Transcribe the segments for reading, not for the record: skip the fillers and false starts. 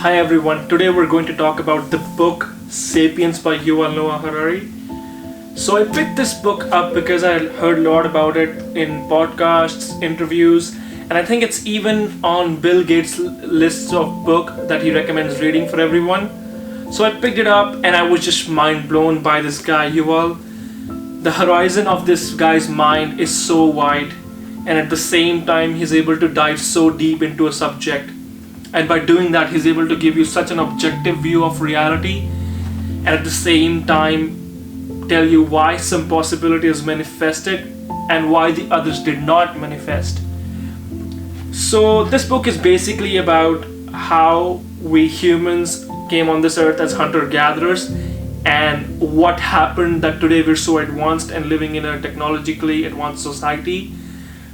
Hi everyone, today we're going to talk about the book Sapiens by Yuval Noah Harari. So I picked this book up because I heard a lot about it in podcasts, interviews, and I think it's even on Bill Gates' lists of book that he recommends reading for everyone. So I picked it up and I was just mind blown by this guy Yuval. The horizon of this guy's mind is so wide, and at the same time he's able to dive so deep into a subject. And by doing that, he's able to give you such an objective view of reality, and at the same time tell you why some possibilities manifested and why the others did not manifest. So this book is basically about how we humans came on this earth as hunter-gatherers and what happened that today we're so advanced and living in a technologically advanced society.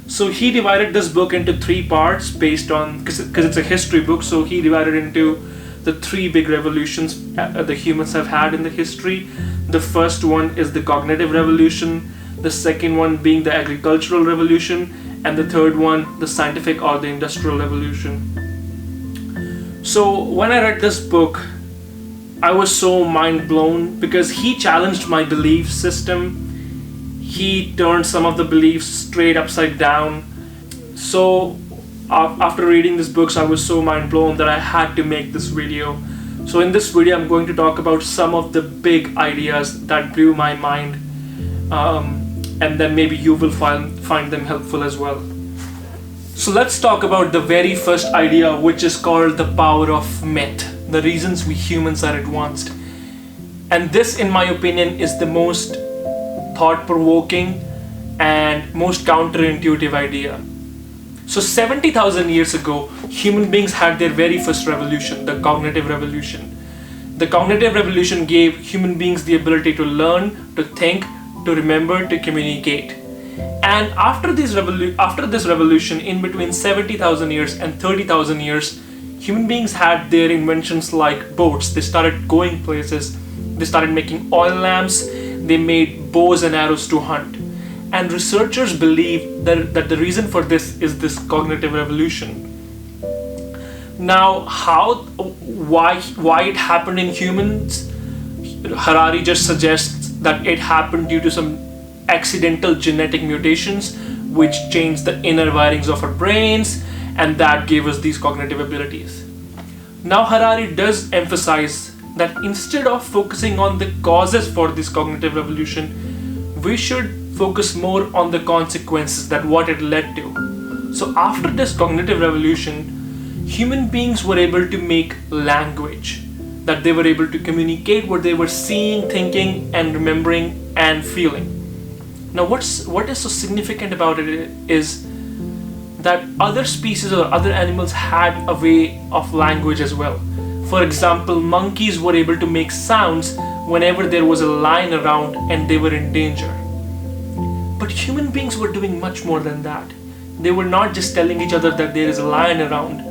So he divided this book into three parts based on, because it's a history book, so he divided into the three big revolutions the humans have had in the history. The first one is the cognitive revolution, the second one being the agricultural revolution, and the third one, the scientific or the industrial revolution. So when I read this book, I was so mind blown because he challenged my belief system. He turned some of the beliefs straight upside down. So after reading these books, I was so mind blown that I had to make this video. So in this video, I'm going to talk about some of the big ideas that blew my mind, and then maybe you will find them helpful as well. So let's talk about the very first idea, which is called the power of myth, the reasons we humans are advanced. And this, in my opinion, is the most thought-provoking and most counterintuitive idea. So 70,000 years ago, human beings had their very first revolution, the cognitive revolution. The cognitive revolution gave human beings the ability to learn, to think, to remember, to communicate. And after this revolution, in between 70,000 years and 30,000 years, human beings had their inventions like boats. They started going places. They started making oil lamps. They made bows and arrows to hunt. And researchers believe that the reason for this is this cognitive revolution. Now, why it happened in humans? Harari just suggests that it happened due to some accidental genetic mutations which changed the inner wirings of our brains, and that gave us these cognitive abilities. Now, Harari does emphasize that instead of focusing on the causes for this cognitive revolution, we should focus more on the consequences, that what it led to. So after this cognitive revolution, human beings were able to make language, that they were able to communicate what they were seeing, thinking, and remembering and feeling. Now what is so significant about it is that other species or other animals had a way of language as well. For example, monkeys were able to make sounds whenever there was a lion around and they were in danger. But human beings were doing much more than that. They were not just telling each other that there is a lion around.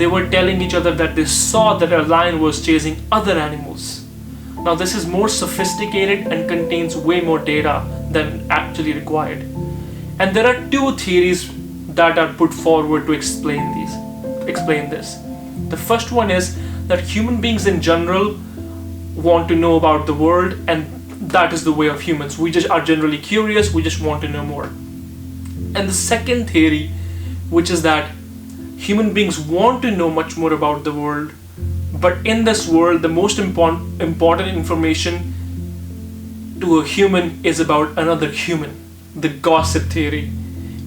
They were telling each other that they saw that a lion was chasing other animals. Now this is more sophisticated and contains way more data than actually required. And there are two theories that are put forward to explain this. The first one is that human beings in general want to know about the world, and that is the way of humans. We just are generally curious, we just want to know more. And the second theory, which is that human beings want to know much more about the world, but in this world, the most important information to a human is about another human, the gossip theory,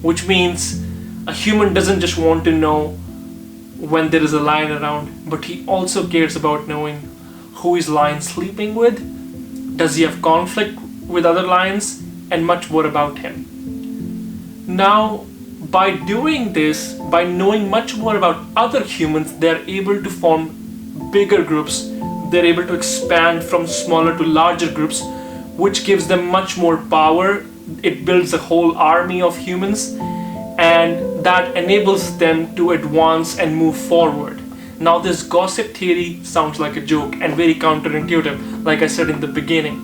which means a human doesn't just want to know when there is a lion around, but he also cares about knowing who is lion sleeping with, does he have conflict with other lions, and much more about him. Now, by doing this, by knowing much more about other humans, they're able to form bigger groups. They're able to expand from smaller to larger groups, which gives them much more power. It builds a whole army of humans, and that enables them to advance and move forward. Now this gossip theory sounds like a joke and very counterintuitive, like I said in the beginning.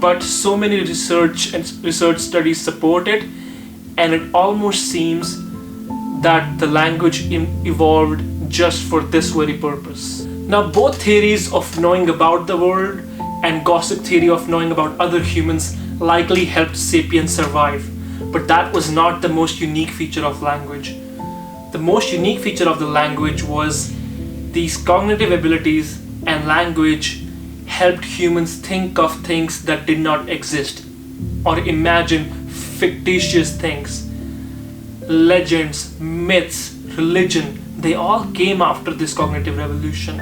But so many research studies support it, and it almost seems that the language evolved just for this very purpose. Now, both theories of knowing about the world and gossip theory of knowing about other humans likely helped sapiens survive, but that was not the most unique feature of language. The most unique feature of the language was these cognitive abilities, and language helped humans think of things that did not exist or imagine fictitious things. Legends, myths, religion, they all came after this cognitive revolution.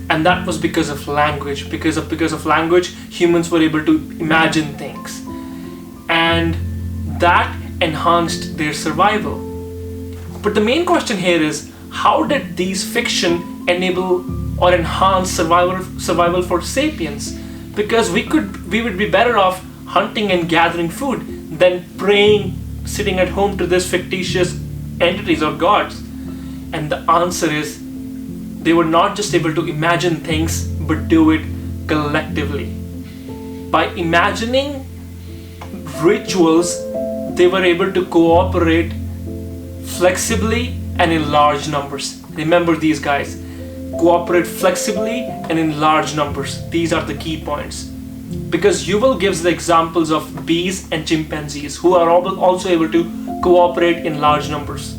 And that was because of language. Because of language, humans were able to imagine things. And that enhanced their survival. But the main question here is, how did these fiction enable or enhance survival for sapiens? Because we would be better off hunting and gathering food than praying, sitting at home to these fictitious entities or gods. And the answer is, they were not just able to imagine things, but do it collectively. By imagining rituals, they were able to cooperate flexibly and in large numbers. Remember these guys. Cooperate flexibly and in large numbers. These are the key points. Because Yuval gives the examples of bees and chimpanzees who are also able to cooperate in large numbers.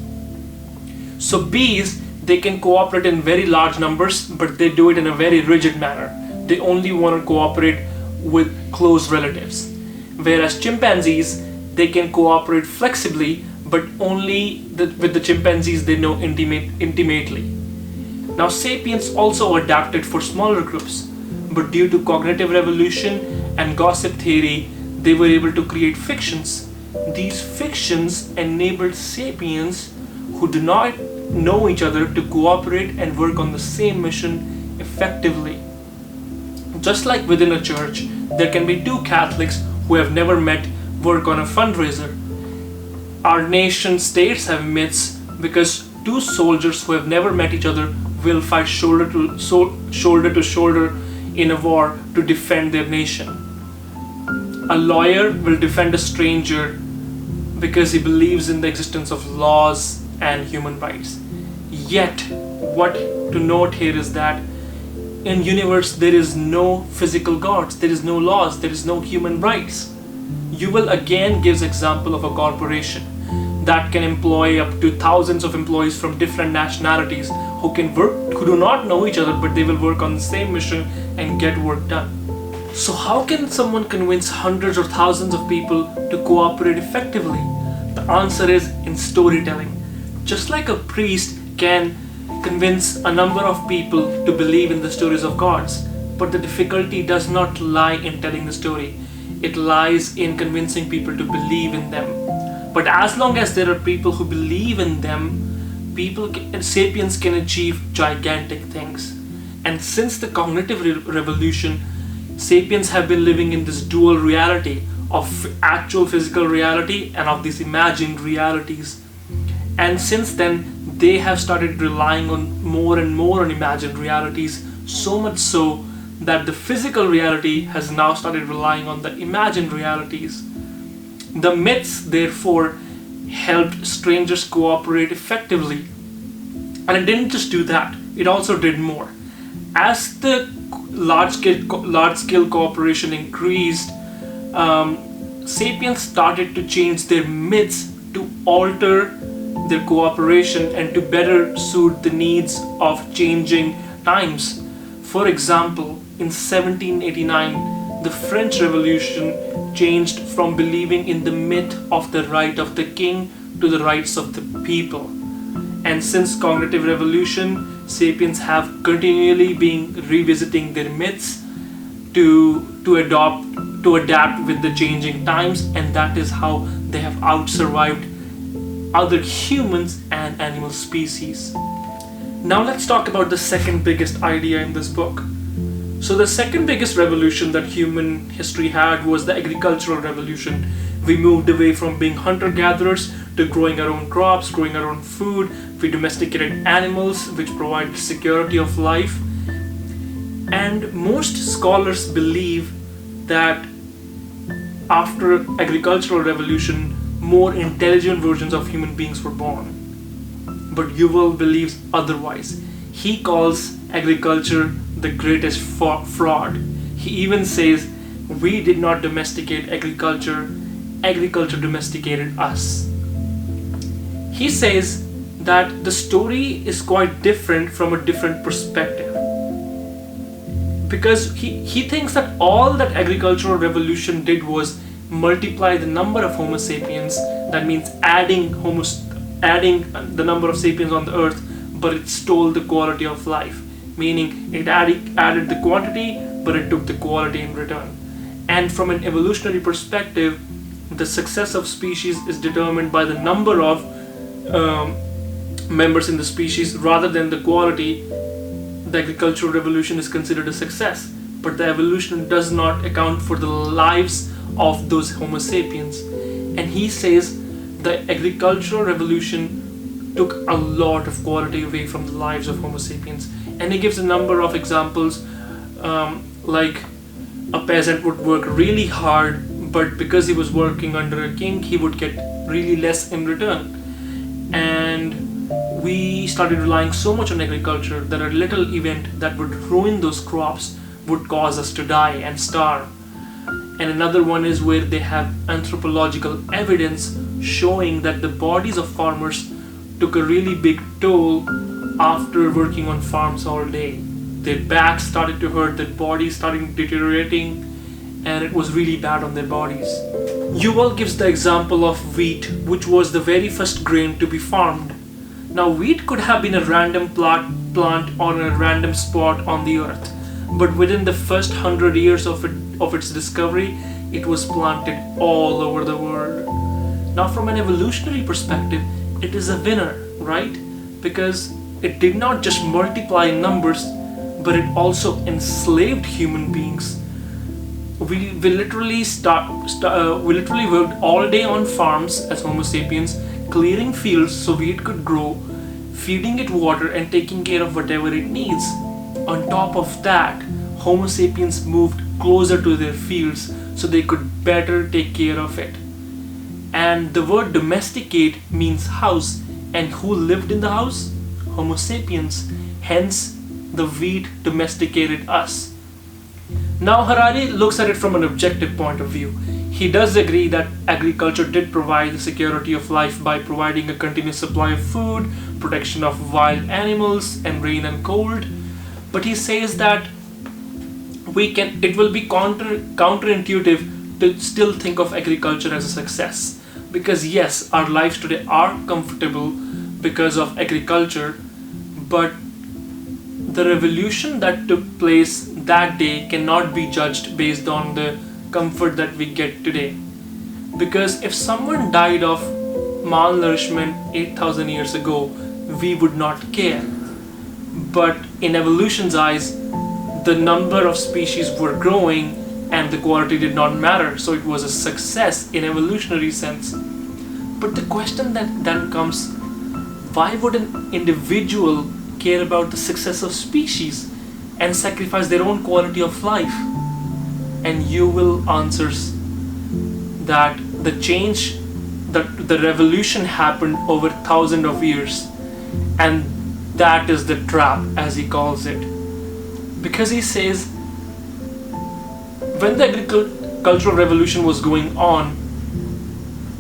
So bees, they can cooperate in very large numbers, but they do it in a very rigid manner. They only want to cooperate with close relatives. Whereas chimpanzees, they can cooperate flexibly, but only with the chimpanzees they know intimately. Now, sapiens also adapted for smaller groups, but due to cognitive revolution and gossip theory, they were able to create fictions. These fictions enabled sapiens who do not know each other to cooperate and work on the same mission effectively. Just like within a church, there can be two Catholics who have never met work on a fundraiser. Our nation states have myths because two soldiers who have never met each other will fight shoulder to shoulder in a war to defend their nation. A lawyer will defend a stranger because he believes in the existence of laws and human rights. Yet, what to note here is that in universe there is no physical gods, there is no laws, there is no human rights. Yuval again gives example of a corporation that can employ up to thousands of employees from different nationalities who do not know each other, but they will work on the same mission and get work done. So how can someone convince hundreds or thousands of people to cooperate effectively? The answer is in storytelling. Just like a priest can convince a number of people to believe in the stories of gods, but the difficulty does not lie in telling the story. It lies in convincing people to believe in them. But as long as there are people who believe in them, sapiens can achieve gigantic things. And since the cognitive revolution, sapiens have been living in this dual reality of actual physical reality and of these imagined realities. And since then, they have started relying on more and more on imagined realities, so much so that the physical reality has now started relying on the imagined realities. The myths, therefore, helped strangers cooperate effectively. And it didn't just do that, it also did more. As the large-scale cooperation increased, sapiens started to change their myths to alter their cooperation and to better suit the needs of changing times. For example, in 1789, the French Revolution changed from believing in the myth of the right of the king to the rights of the people. And since cognitive revolution, sapiens have continually been revisiting their myths to adapt with the changing times, and that is how they have outsurvived other humans and animal species. Now let's talk about the second biggest idea in this book. So the second biggest revolution that human history had was the agricultural revolution. We moved away from being hunter-gatherers to growing our own crops, growing our own food. We domesticated animals, which provided security of life. And most scholars believe that after agricultural revolution, more intelligent versions of human beings were born. but Yuval believes otherwise. He calls agriculture the greatest fraud. He even says, we did not domesticate agriculture, agriculture domesticated us. He says that the story is quite different from a different perspective. Because he thinks that all that agricultural revolution did was multiply the number of Homo sapiens. That means adding the number of sapiens on the earth, but it stole the quality of life. Meaning it added the quantity, but it took the quality in return. And from an evolutionary perspective, the success of species is determined by the number of members in the species rather than the quality. The agricultural revolution is considered a success, but the evolution does not account for the lives of those Homo sapiens. And he says the agricultural revolution took a lot of quality away from the lives of Homo sapiens. And he gives a number of examples, like a peasant would work really hard, but because he was working under a king, he would get really less in return. And we started relying so much on agriculture that a little event that would ruin those crops would cause us to die and starve. And another one is where they have anthropological evidence showing that the bodies of farmers took a really big toll after working on farms all day. Their backs started to hurt, their bodies started deteriorating, and it was really bad on their bodies. Yuval gives the example of wheat, which was the very first grain to be farmed. Now, wheat could have been a random plant on a random spot on the earth, but within the first 100 years of its discovery, it was planted all over the world. Now, from an evolutionary perspective, it is a winner, right? Because it did not just multiply in numbers, but it also enslaved human beings. We literally worked all day on farms as Homo sapiens, clearing fields so wheat could grow, feeding it water and taking care of whatever it needs. On top of that, Homo sapiens moved closer to their fields so they could better take care of it. And the word domesticate means house, and who lived in the house? Homo sapiens. Hence, the wheat domesticated us. Now, Harari looks at it from an objective point of view. He does agree that agriculture did provide the security of life by providing a continuous supply of food, protection of wild animals, and rain and cold. But he says that it will be counterintuitive to still think of agriculture as a success. Because yes, our lives today are comfortable because of agriculture, but the revolution that took place that day cannot be judged based on the comfort that we get today. Because if someone died of malnourishment 8,000 years ago, we would not care. But in evolution's eyes, the number of species were growing and the quality did not matter, so it was a success in evolutionary sense. But the question that then comes, why would an individual care about the success of species and sacrifice their own quality of life? And Yuval answers that the revolution happened over thousands of years, and that is the trap, as he calls it. Because he says, when the agricultural revolution was going on,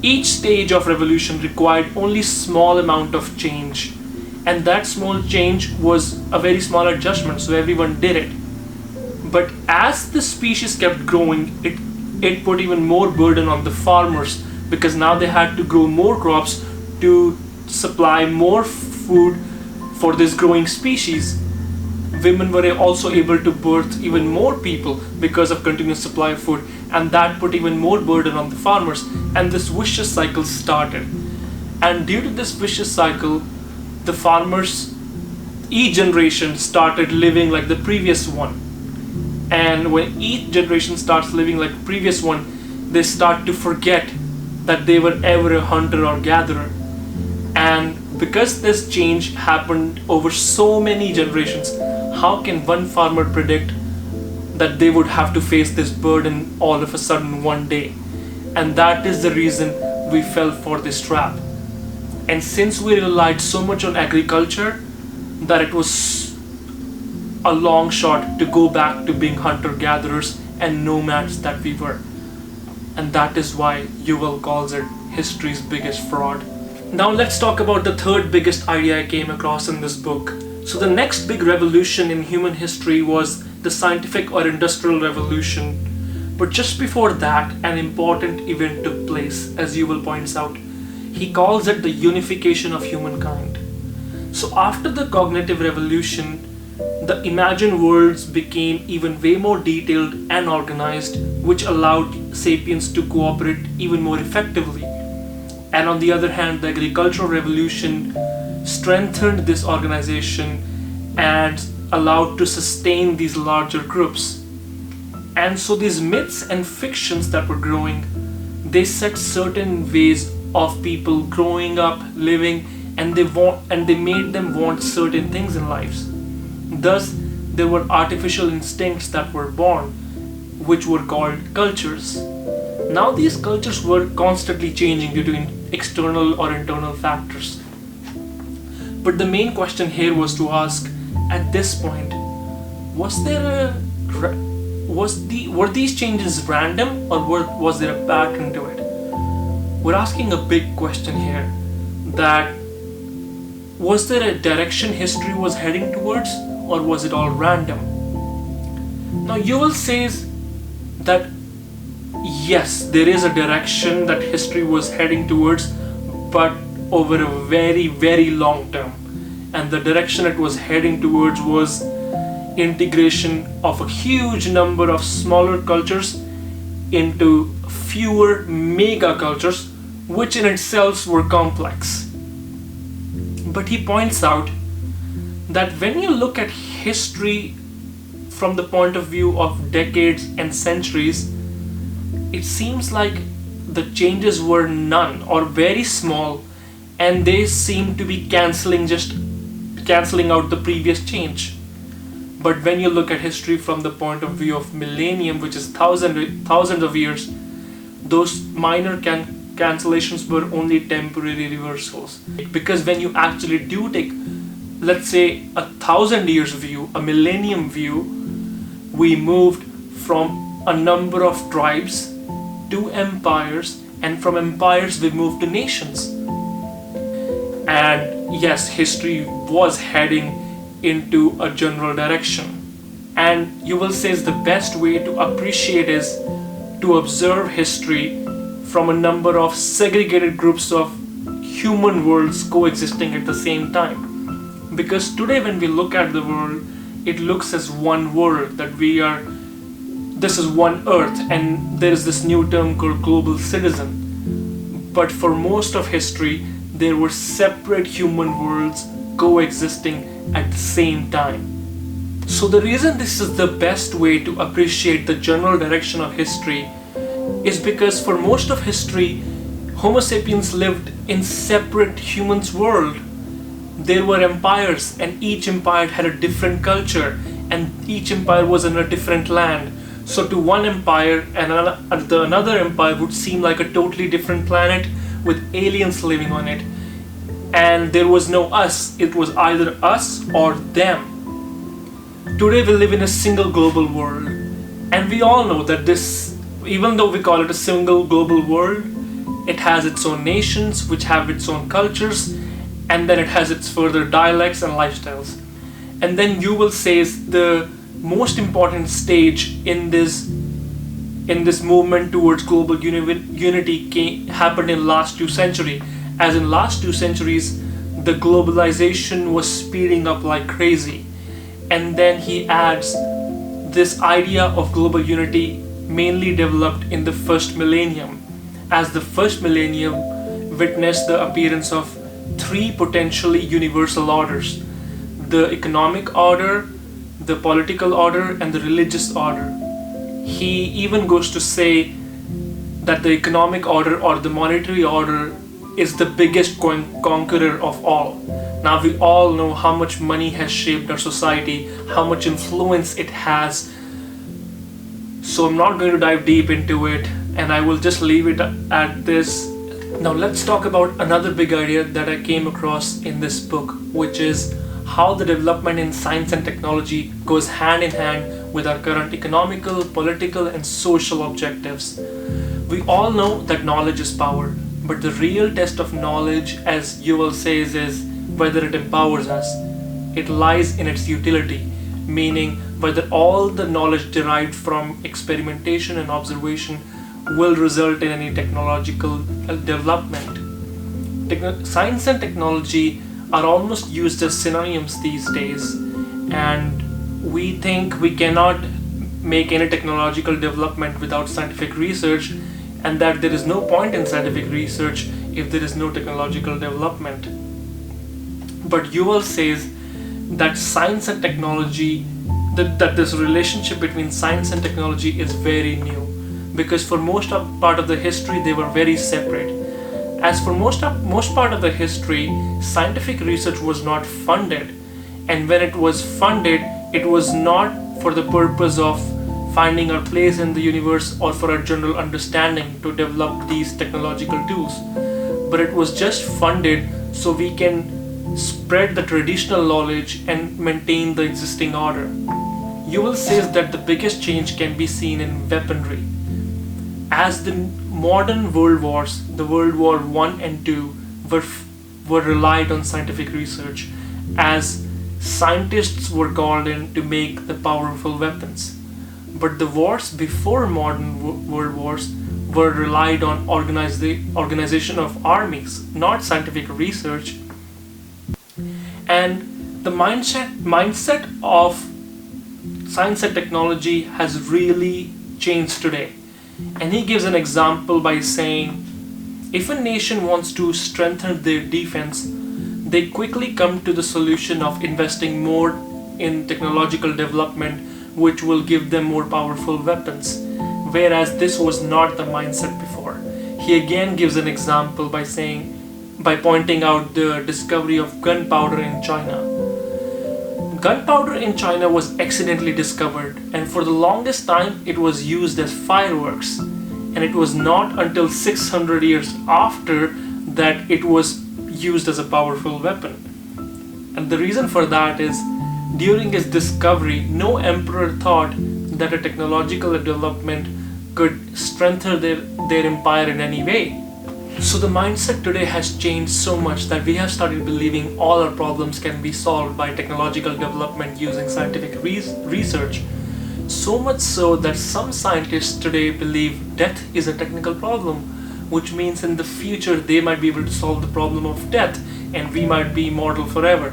each stage of revolution required only small amount of change, and that small change was a very small adjustment, so everyone did it. But as the species kept growing, it put even more burden on the farmers, because now they had to grow more crops to supply more food for this growing species. Women were also able to birth even more people because of continuous supply of food, and that put even more burden on the farmers, and this vicious cycle started. And due to this vicious cycle, the farmers, each generation started living like the previous one. And when each generation starts living like the previous one, they start to forget that they were ever a hunter or gatherer. And because this change happened over so many generations, how can one farmer predict that they would have to face this burden all of a sudden one day? And that is the reason we fell for this trap. And since we relied so much on agriculture, that it was a long shot to go back to being hunter-gatherers and nomads that we were. And that is why Yuval calls it history's biggest fraud. Now let's talk about the third biggest idea I came across in this book. So the next big revolution in human history was the scientific or industrial revolution. But just before that, an important event took place, as Yuval points out. He calls it the unification of humankind. So after the cognitive revolution, the imagined worlds became even way more detailed and organized, which allowed sapiens to cooperate even more effectively. And on the other hand, the agricultural revolution strengthened this organization and allowed to sustain these larger groups. And so these myths and fictions that were growing, they set certain ways of people growing up, living, and they made them want certain things in lives. Thus, there were artificial instincts that were born, which were called cultures. Now these cultures were constantly changing due to external or internal factors. But the main question here was to ask, at this point, were these changes random, or was there a pattern to it? We're asking a big question here, that was there a direction history was heading towards, or was it all random? Now Yuval says that yes, there is a direction that history was heading towards, but over a very, very long term. And the direction it was heading towards was integration of a huge number of smaller cultures into fewer mega cultures, which in itself were complex. But he points out that when you look at history from the point of view of decades and centuries, it seems like the changes were none or very small, and they seem to be cancelling out the previous change. But when you look at history from the point of view of millennium, which is thousands of years, those minor cancellations were only temporary reversals. Because when you actually do take, let's say, 1,000 years view, a millennium view, we moved from a number of tribes to empires, and from empires we moved to nations. And yes, history was heading into a general direction. And Yuval says the best way to appreciate is to observe history from a number of segregated groups of human worlds coexisting at the same time. Because today when we look at the world, it looks as one world, that this is one earth, and there is this new term called global citizen. But for most of history, there were separate human worlds coexisting at the same time. So the reason this is the best way to appreciate the general direction of history is because for most of history, Homo sapiens lived in separate humans' world. There were empires, and each empire had a different culture, and each empire was in a different land. So to one empire, another empire would seem like a totally different planet with aliens living on it. And there was no us, it was either us or them. Today we live in a single global world, and we all know that this, even though we call it a single global world, it has its own nations which have its own cultures, and then it has its further dialects and lifestyles. And then Yuval says the most important stage in this movement towards global unity happened in last 2 centuries. As in last 2 centuries, the globalization was speeding up like crazy. And then he adds this idea of global unity mainly developed in the first millennium, as the first millennium witnessed the appearance of 3 potentially universal orders: the economic order, the political order, and the religious order. He even goes to say that the economic order or the monetary order is the biggest conqueror of all. Now we all know how much money has shaped our society, how much influence it has. So I'm not going to dive deep into it, and I will just leave it at this. Now let's talk about another big idea that I came across in this book, which is how the development in science and technology goes hand in hand with our current economical, political, and social objectives. We all know that knowledge is power, but the real test of knowledge, as Yuval says, is whether it empowers us. It lies in its utility, meaning whether all the knowledge derived from experimentation and observation will result in any technological development. Science and technology are almost used as synonyms these days, and we think we cannot make any technological development without scientific research, and that there is no point in scientific research if there is no technological development. But Yuval says that science and technology, that this relationship between science and technology is very new, because for part of the history they were very separate. As for most part of the history, scientific research was not funded, and when it was funded, it was not for the purpose of finding our place in the universe or for our general understanding to develop these technological tools, but it was just funded so we can spread the traditional knowledge and maintain the existing order. Yuval says that the biggest change can be seen in weaponry. As the modern world wars, the World War I and II, were relied on scientific research, as scientists were called in to make the powerful weapons. But the wars before modern world wars were relied on organization of armies, not scientific research. And the mindset of science and technology has really changed today. And he gives an example by saying, if a nation wants to strengthen their defense, they quickly come to the solution of investing more in technological development, which will give them more powerful weapons, whereas this was not the mindset before. He again gives an example by pointing out the discovery of gunpowder in China. Gunpowder in China was accidentally discovered, and for the longest time it was used as fireworks, and it was not until 600 years after that it was used as a powerful weapon. And the reason for that is, during its discovery, no emperor thought that a technological development could strengthen their empire in any way. So the mindset today has changed so much that we have started believing all our problems can be solved by technological development using scientific research. So much so that some scientists today believe death is a technical problem, which means in the future they might be able to solve the problem of death and we might be immortal forever.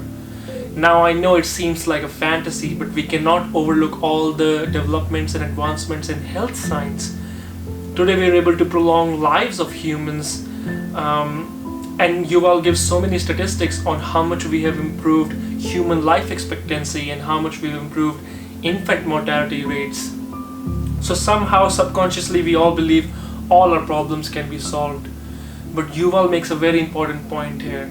Now I know it seems like a fantasy, but we cannot overlook all the developments and advancements in health science. Today we are able to prolong lives of humans, and Yuval gives so many statistics on how much we have improved human life expectancy and how much we've improved infant mortality rates. So somehow subconsciously we all believe all our problems can be solved. But Yuval makes a very important point here,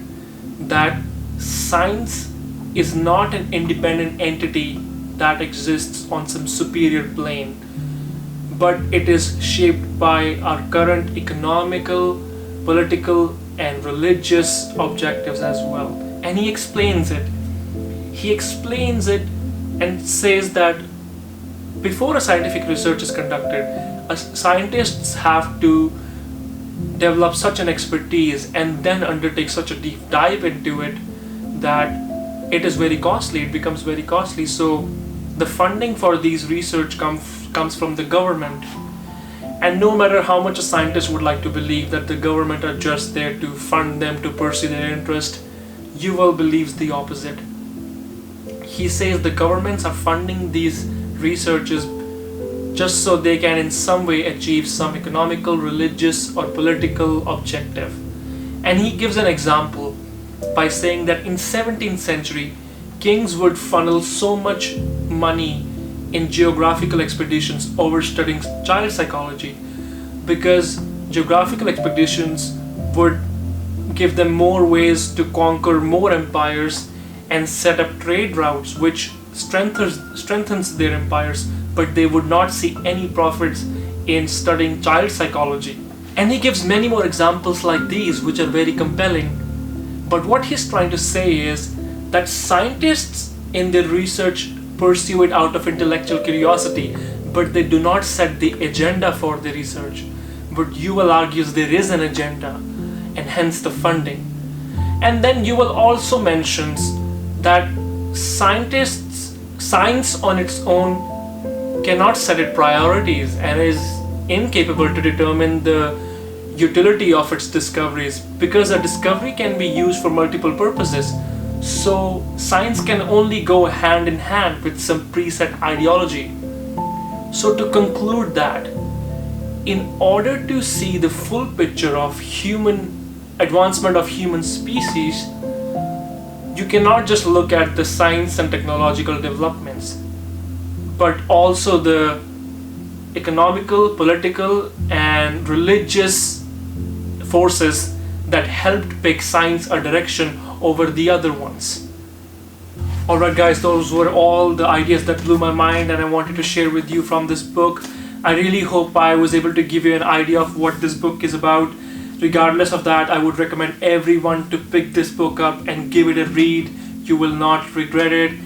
that science is not an independent entity that exists on some superior plane, but it is shaped by our current economical, political, and religious objectives as well. And he explains it. He explains it and says that before a scientific research is conducted, scientists have to develop such an expertise and then undertake such a deep dive into it that it is very costly. It becomes very costly. So the funding for these research comes from the government. And no matter how much a scientist would like to believe that the government are just there to fund them to pursue their interest, Yuval believes the opposite. He says the governments are funding these researches just so they can in some way achieve some economical, religious, or political objective. And he gives an example by saying that in 17th century, kings would funnel so much money in geographical expeditions over studying child psychology, because geographical expeditions would give them more ways to conquer more empires and set up trade routes which strengthens their empires, but they would not see any profits in studying child psychology. And he gives many more examples like these, which are very compelling. But what he's trying to say is that scientists in their research pursue it out of intellectual curiosity, but they do not set the agenda for the research. But Yuval argues there is an agenda, and hence the funding. And then Yuval also mentions that science on its own cannot set its priorities and is incapable to determine the utility of its discoveries, because a discovery can be used for multiple purposes. So science can only go hand in hand with some preset ideology. So to conclude that, in order to see the full picture of human advancement of human species, you cannot just look at the science and technological developments, but also the economical, political, and religious forces that helped pick science a direction over the other ones. Alright guys, those were all the ideas that blew my mind and I wanted to share with you from this book. I really hope I was able to give you an idea of what this book is about. Regardless of that, I would recommend everyone to pick this book up and give it a read. You will not regret it.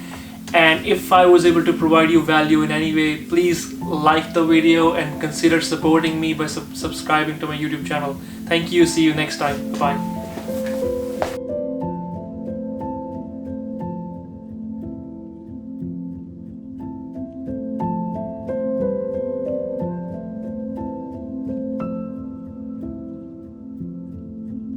And if I was able to provide you value in any way, please like the video and consider supporting me by subscribing to my YouTube channel. Thank you. See you next time. Bye.